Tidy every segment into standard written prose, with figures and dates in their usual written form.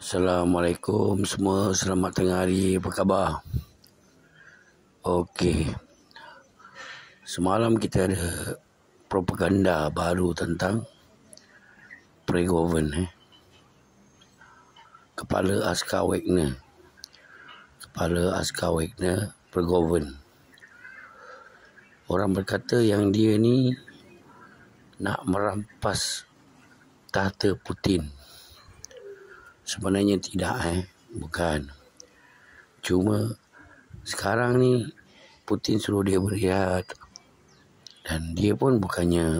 Assalamualaikum semua, selamat tengah hari, apa khabar? Okey, semalam kita ada propaganda baru tentang Prigozhin, Kepala Askar Wagner Prigozhin. Orang berkata yang dia ni nak merampas tahta Putin. Sebenarnya tidak, bukan. Cuma sekarang ni Putin suruh dia berehat, dan dia pun bukannya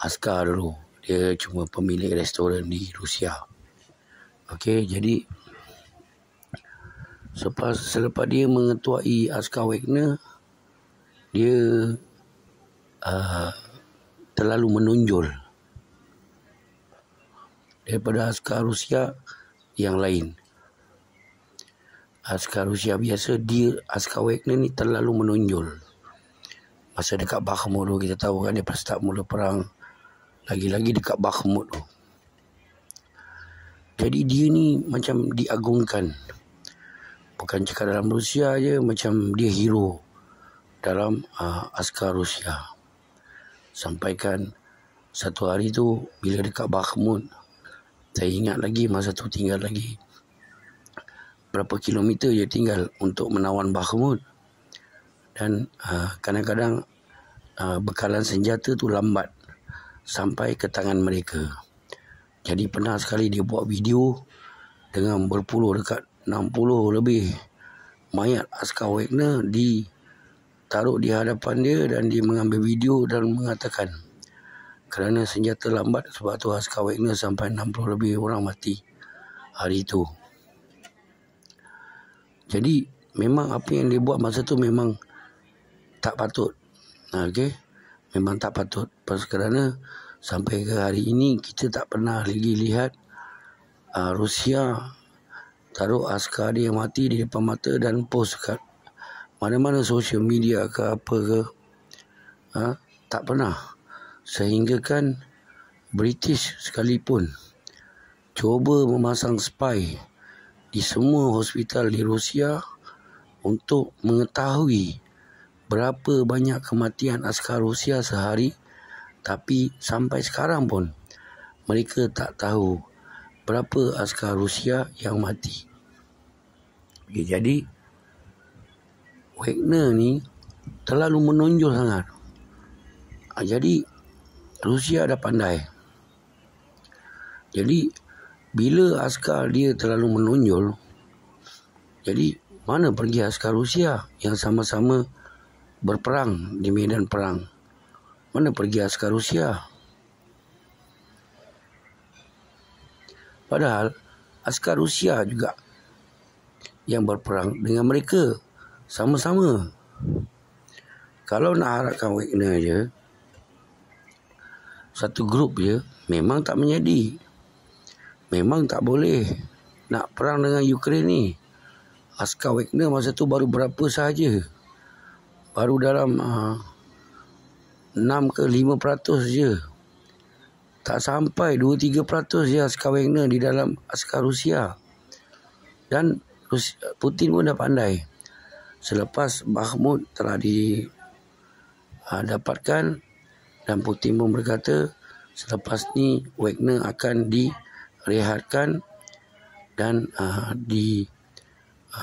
askar dulu. Dia cuma pemilik restoran di Rusia. Okey, jadi selepas dia mengetuai Askar Wagner, dia terlalu menonjol daripada askar Rusia yang lain. Askar Rusia biasa, dia Askar Wagner ni terlalu menonjol. Masa dekat Bakhmut tu, kita tahu kan dia start mula perang, lagi-lagi dekat Bakhmut tu. Jadi dia ni macam diagungkan. Bukan cakap dalam Rusia je, macam dia hero dalam askar Rusia. Sampaikan satu hari tu bila dekat Bakhmut, saya ingat lagi masa tu tinggal lagi berapa kilometer je tinggal untuk menawan Bakhmut. Dan kadang-kadang bekalan senjata tu lambat sampai ke tangan mereka. Jadi pernah sekali dia buat video dengan berpuluh, dekat 60 lebih mayat Askar Wagner ditaruh di hadapan dia, dan dia mengambil video dan mengatakan kerana senjata lambat, sebab tu Askar Wagner sampai 60 lebih orang mati hari itu. Jadi memang apa yang dia buat masa tu memang tak patut. Okey, memang tak patut. Kerana sampai ke hari ini kita tak pernah lagi lihat Rusia taruh askar dia mati di depan mata dan post kat mana-mana sosial media ke apa ke. Tak pernah. Sehingga kan British sekalipun cuba memasang spy di semua hospital di Rusia untuk mengetahui berapa banyak kematian askar Rusia sehari, tapi sampai sekarang pun mereka tak tahu berapa askar Rusia yang mati. Okay, jadi Wagner ni terlalu menonjol sangat. Jadi Rusia dah pandai. Jadi bila askar dia terlalu menonjol, jadi mana pergi askar Rusia yang sama-sama berperang di medan perang? Mana pergi askar Rusia? Padahal askar Rusia juga yang berperang dengan mereka sama-sama. Kalau nak harapkan Wagner je, satu grup je, memang tak menjadi. Memang tak boleh nak perang dengan Ukraine ni. Askar Wagner masa tu baru berapa sahaja. Baru dalam 6 ke 5% je. Tak sampai 2-3% je askar Wagner di dalam askar Rusia. Dan Putin pun dah pandai. Selepas Bakhmut telah didapatkan, dan Putin pun berkata selepas ni Wagner akan direhatkan dan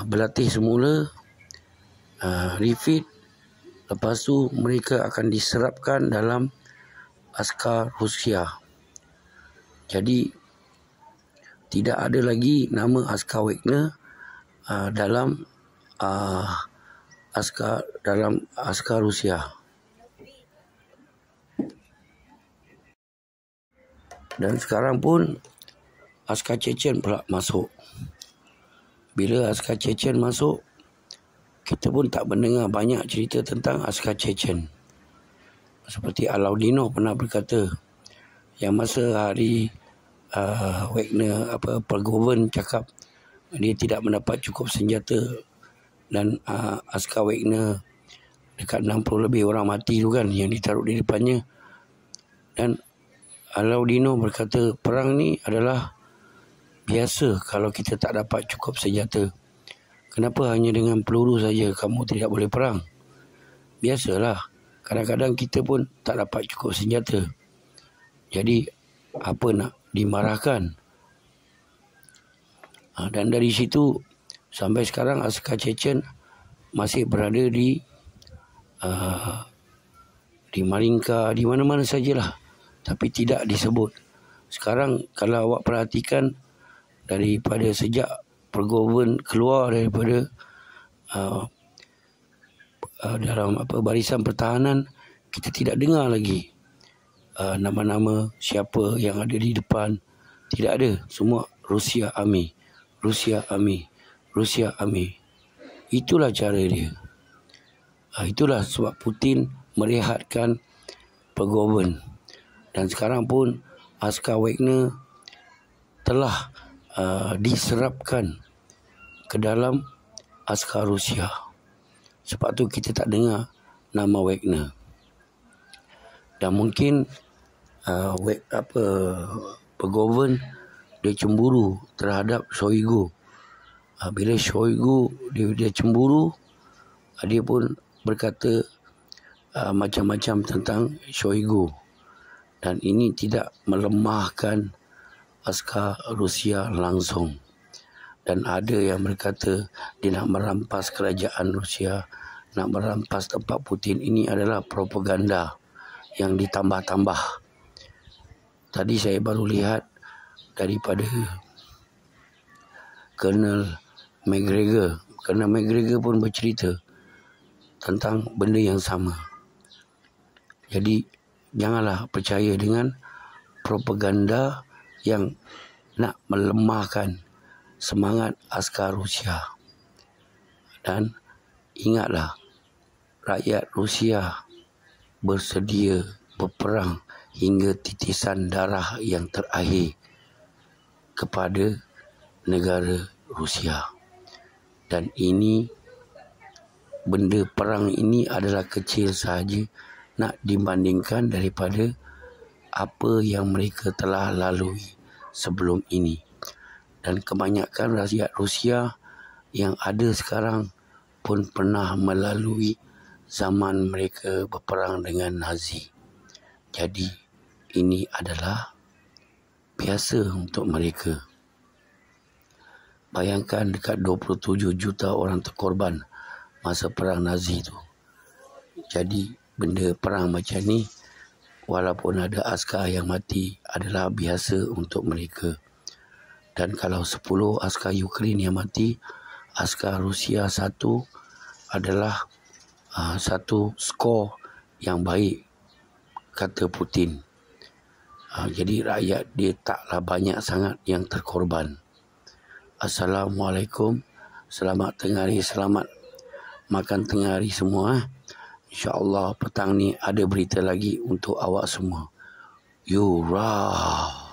berlatih semula, refit. Lepas tu mereka akan diserapkan dalam askar Rusia. Jadi tidak ada lagi nama Askar Wagner dalam askar Rusia. Dan sekarang pun askar Chechen pula masuk. Bila askar Chechen masuk, kita pun tak mendengar banyak cerita tentang askar Chechen. Seperti Alaudinov pernah berkata, yang masa hari Wagner Prigozhin cakap dia tidak mendapat cukup senjata, dan askar Wagner dekat 60 lebih orang mati tu kan, yang ditaruh di depannya. Dan Alaudinov berkata perang ni adalah biasa kalau kita tak dapat cukup senjata. Kenapa hanya dengan peluru saja kamu tidak boleh perang? Biasalah, kadang-kadang kita pun tak dapat cukup senjata. Jadi, apa nak dimarahkan? Dan dari situ, sampai sekarang askar Chechen masih berada di Marinka, di mana-mana sajalah. Tapi tidak disebut. Sekarang kalau awak perhatikan, daripada sejak Pergoven keluar daripada dalam barisan pertahanan, kita tidak dengar lagi nama-nama siapa yang ada di depan. Tidak ada. Semua Rusia Army, Rusia Army, Rusia Army. Itulah cara dia. Itulah sebab Putin merehatkan Pergoven. Dan sekarang pun askar Wagner telah diserapkan ke dalam askar Rusia. Sebab tu kita tak dengar nama Wagner. Dan mungkin Pergoven dia cemburu terhadap Shoigu. Bila Shoigu dia cemburu, dia pun berkata macam-macam tentang Shoigu. Dan ini tidak melemahkan askar Rusia langsung. Dan ada yang berkata dia nak merampas kerajaan Rusia, nak merampas tempat Putin. Ini adalah propaganda yang ditambah-tambah. Tadi saya baru lihat daripada Colonel McGregor. Colonel McGregor pun bercerita tentang benda yang sama. Jadi janganlah percaya dengan propaganda yang nak melemahkan semangat askar Rusia. Dan ingatlah, rakyat Rusia bersedia berperang hingga titisan darah yang terakhir kepada negara Rusia. Dan ini, benda perang ini adalah kecil sahaja nak dibandingkan daripada apa yang mereka telah lalui sebelum ini. Dan kebanyakan rakyat Rusia yang ada sekarang pun pernah melalui zaman mereka berperang dengan Nazi. Jadi ini adalah biasa untuk mereka. Bayangkan dekat 27 juta orang terkorban masa perang Nazi itu. Jadi benda perang macam ni, walaupun ada askar yang mati, adalah biasa untuk mereka. Dan kalau 10 askar Ukraine yang mati, askar Rusia satu adalah satu skor yang baik, kata Putin. Jadi rakyat dia taklah banyak sangat yang terkorban. Assalamualaikum. Selamat tengah hari, selamat makan tengah hari semua. InsyaAllah petang ni ada berita lagi untuk awak semua. Yurah.